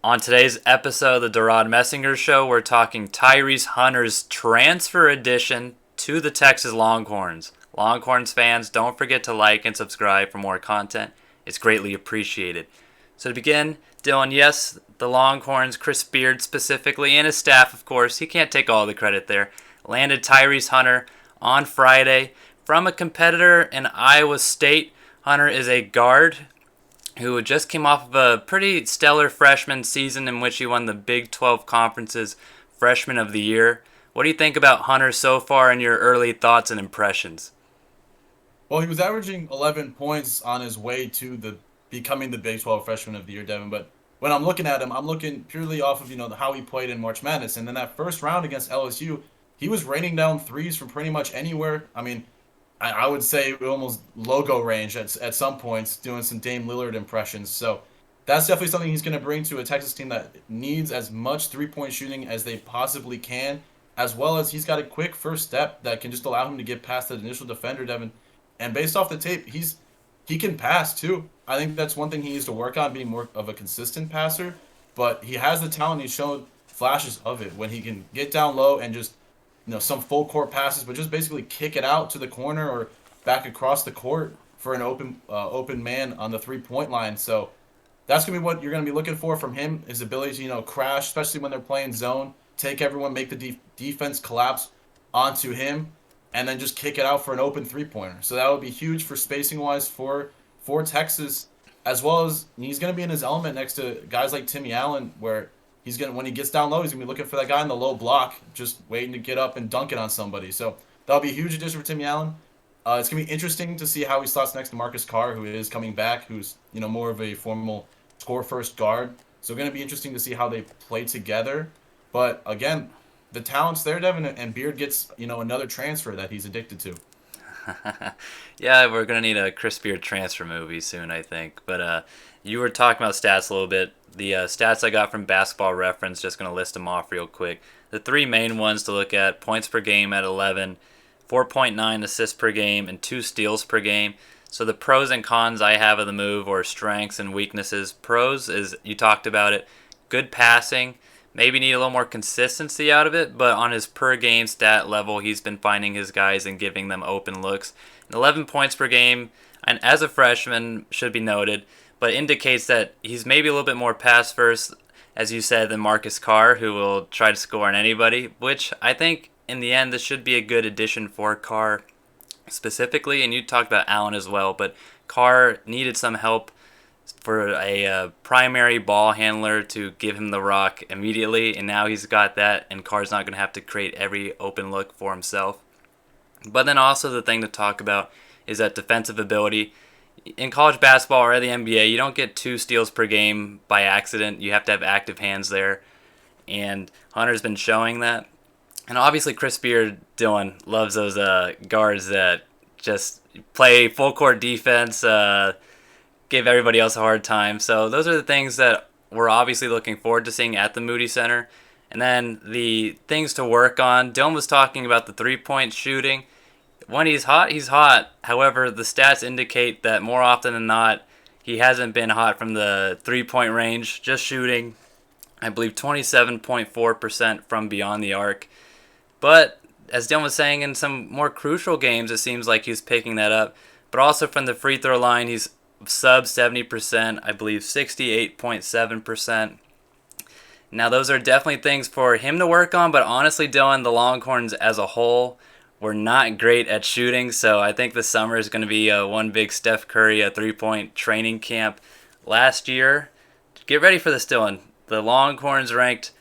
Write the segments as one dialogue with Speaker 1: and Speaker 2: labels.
Speaker 1: On today's episode of the DeRaud-Messinger Show, we're talking Tyrese Hunter's transfer edition to the Texas Longhorns. Longhorns fans, don't forget to like and subscribe for more content. It's greatly appreciated. So to begin, Dylan, yes, the Longhorns, Chris Beard specifically, and his staff, of course, he can't take all the credit there, landed Tyrese Hunter on Friday from a competitor in Iowa State. Hunter is a guard who just came off of a pretty stellar freshman season in which he won the Big 12 Conference's Freshman of the Year. What do you think about Hunter so far and your early thoughts and impressions?
Speaker 2: Well, he was averaging 11 points on his way to the becoming the Big 12 Freshman of the Year, Devon. But when I'm looking at him, I'm looking purely off of how he played in March Madness, and then that first round against LSU, he was raining down threes from pretty much anywhere. I mean, I would say almost logo range at some points, doing some Dame Lillard impressions. So that's definitely something he's going to bring to a Texas team that needs as much 3-point shooting as they possibly can, as well as he's got a quick first step that can just allow him to get past that initial defender, Devin. And based off the tape, he can pass too. I think that's one thing he needs to work on, being more of a consistent passer. But he has the talent. He's shown flashes of it when he can get down low and just some full court passes, but just basically kick it out to the corner or back across the court for an open man on the 3-point line. So that's gonna be what you're gonna be looking for from him. His ability to crash, especially when they're playing zone, take everyone, make the defense collapse onto him, and then just kick it out for an open 3-pointer. So that would be huge for spacing wise for Texas, as well as he's going to be in his element next to guys like Timmy Allen, where he's going to, when he gets down low, he's going to be looking for that guy in the low block, just waiting to get up and dunk it on somebody. So that'll be a huge addition for Timmy Allen. It's going to be interesting to see how he slots next to Marcus Carr, who is coming back, who's more of a formal score first guard. So going to be interesting to see how they play together. But again, the talent's there, Devin, and Beard gets another transfer that he's addicted to.
Speaker 1: Yeah, we're gonna need a Chris Beard transfer movie soon, I think. But you were talking about stats a little bit. The stats I got from Basketball Reference, just gonna list them off real quick. The three main ones to look at: points per game at 11, 4.9 assists per game, and 2 steals per game. So the pros and cons I have of the move, or strengths and weaknesses. Pros is, you talked about it, good passing. Maybe need a little more consistency out of it, but on his per game stat level, he's been finding his guys and giving them open looks. And 11 points per game, and as a freshman, should be noted, but indicates that he's maybe a little bit more pass first, as you said, than Marcus Carr, who will try to score on anybody, which I think in the end this should be a good addition for Carr specifically. And you talked about Allen as well, but Carr needed some help for a primary ball handler to give him the rock immediately, and now he's got that, and Carr's not going to have to create every open look for himself. But then also the thing to talk about is that defensive ability. In college basketball or the NBA, you don't get 2 steals per game by accident. You have to have active hands there, and Hunter's been showing that. And obviously Chris Beard, Dylan, loves those guards that just play full court defense, give everybody else a hard time. So those are the things that we're obviously looking forward to seeing at the Moody Center. And then the things to work on. Dylan was talking about the 3-point shooting. When he's hot, he's hot. However, the stats indicate that more often than not, he hasn't been hot from the 3-point range, just shooting, I believe, 27.4% from beyond the arc. But as Dylan was saying, in some more crucial games, it seems like he's picking that up. But also from the free throw line, he's sub 70%, I believe 68.7%. Now those are definitely things for him to work on, but honestly, Dylan, the Longhorns as a whole were not great at shooting, so I think this summer is going to be one big Steph Curry 3-point training camp. Last year, get ready for this, Dylan. The Longhorns ranked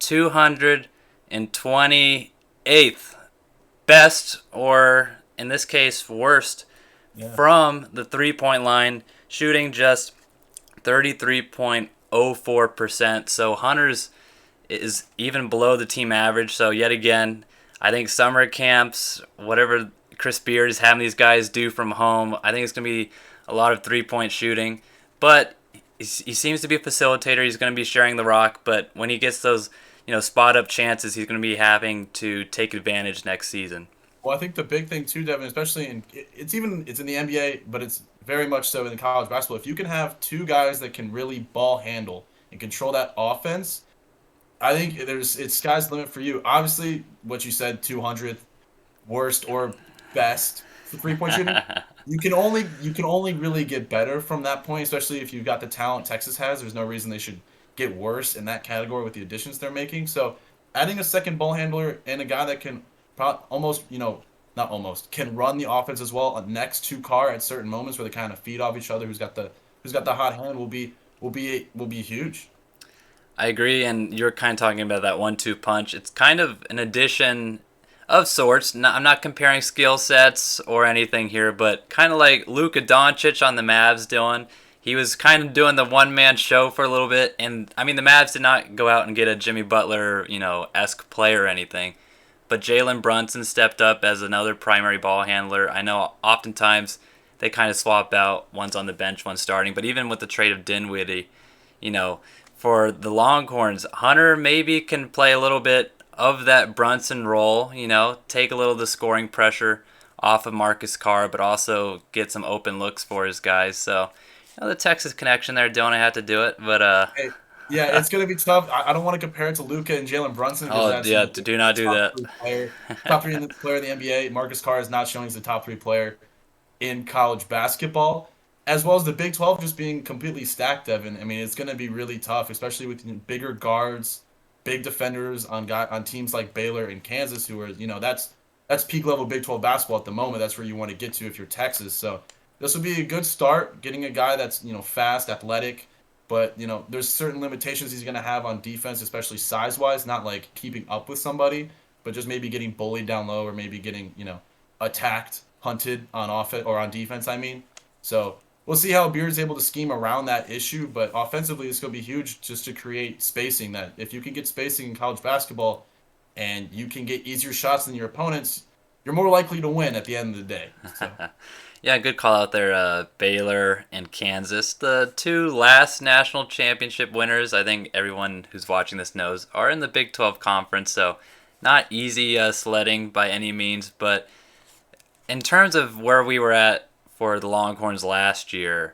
Speaker 1: 228th best, or in this case, worst,
Speaker 2: Yeah.
Speaker 1: from the 3-point line, shooting just 33.04%. So Hunter's is even below the team average. So yet again, I think summer camps, whatever Chris Beard is having these guys do from home, I think it's going to be a lot of 3-point shooting. But he seems to be a facilitator. He's going to be sharing the rock. But when he gets those spot up chances, he's going to be having to take advantage next season.
Speaker 2: Well, I think the big thing too, Devin, especially it's in the NBA, but it's very much so in college basketball. If you can have two guys that can really ball handle, and control that offense, I think it's sky's the limit for you. Obviously, what you said, 200th worst or best for 3-point shooting. You can only really get better from that point, especially if you've got the talent Texas has. There's no reason they should get worse in that category with the additions they're making. So adding a second ball handler and a guy that can almost, not almost, can run the offense as well next to Carr at certain moments where they kind of feed off each other. Who's got the hot hand will be huge.
Speaker 1: I agree, and you're kind of talking about that 1-2 punch. It's kind of an addition of sorts. I'm not comparing skill sets or anything here, but kind of like Luka Doncic on the Mavs doing. He was kind of doing the one-man show for a little bit, and I mean the Mavs did not go out and get a Jimmy Butler, esque player or anything, but Jalen Brunson stepped up as another primary ball handler. I know oftentimes they kind of swap out, one's on the bench, one's starting, but even with the trade of Dinwiddie, you know, for the Longhorns, Hunter maybe can play a little bit of that Brunson role, take a little of the scoring pressure off of Marcus Carr, but also get some open looks for his guys. So, the Texas connection there, don't have to do it, but
Speaker 2: Hey, yeah, it's gonna be tough. I don't want to compare it to Luka and Jalen Brunson because
Speaker 1: oh
Speaker 2: that's
Speaker 1: yeah, do not do
Speaker 2: top
Speaker 1: that.
Speaker 2: three player, top three in the player in the NBA. Marcus Carr is not showing as the top three player in college basketball, as well as the Big 12 just being completely stacked, Devin. I mean, it's going to be really tough, especially with bigger guards, big defenders on teams like Baylor and Kansas, who are, that's peak level Big 12 basketball at the moment. That's where you want to get to if you're Texas. So this would be a good start, getting a guy that's, fast, athletic, but, there's certain limitations he's going to have on defense, especially size-wise, not like keeping up with somebody, but just maybe getting bullied down low or maybe getting, attacked, hunted on offense or on defense, I mean. So we'll see how Beard's able to scheme around that issue, but offensively, it's going to be huge just to create spacing. That if you can get spacing in college basketball and you can get easier shots than your opponents, you're more likely to win at the end of the day. So.
Speaker 1: Yeah, good call out there, Baylor and Kansas. The two last national championship winners, I think everyone who's watching this knows, are in the Big 12 conference, so not easy sledding by any means, but in terms of where we were at for the Longhorns last year,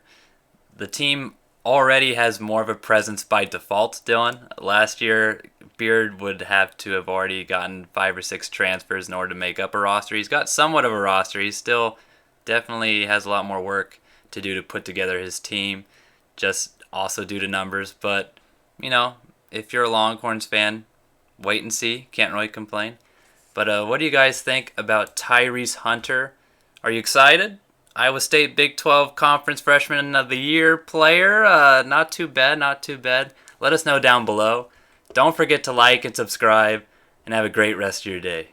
Speaker 1: the team already has more of a presence by default, Dylan. Last year, Beard would have to have already gotten 5 or 6 transfers in order to make up a roster. He's got somewhat of a roster. He still definitely has a lot more work to do to put together his team, just also due to numbers. But, if you're a Longhorns fan, wait and see. Can't really complain. But what do you guys think about Tyrese Hunter? Are you excited? Iowa State Big 12 Conference Freshman of the Year player. Not too bad, not too bad. Let us know down below. Don't forget to like and subscribe, and have a great rest of your day.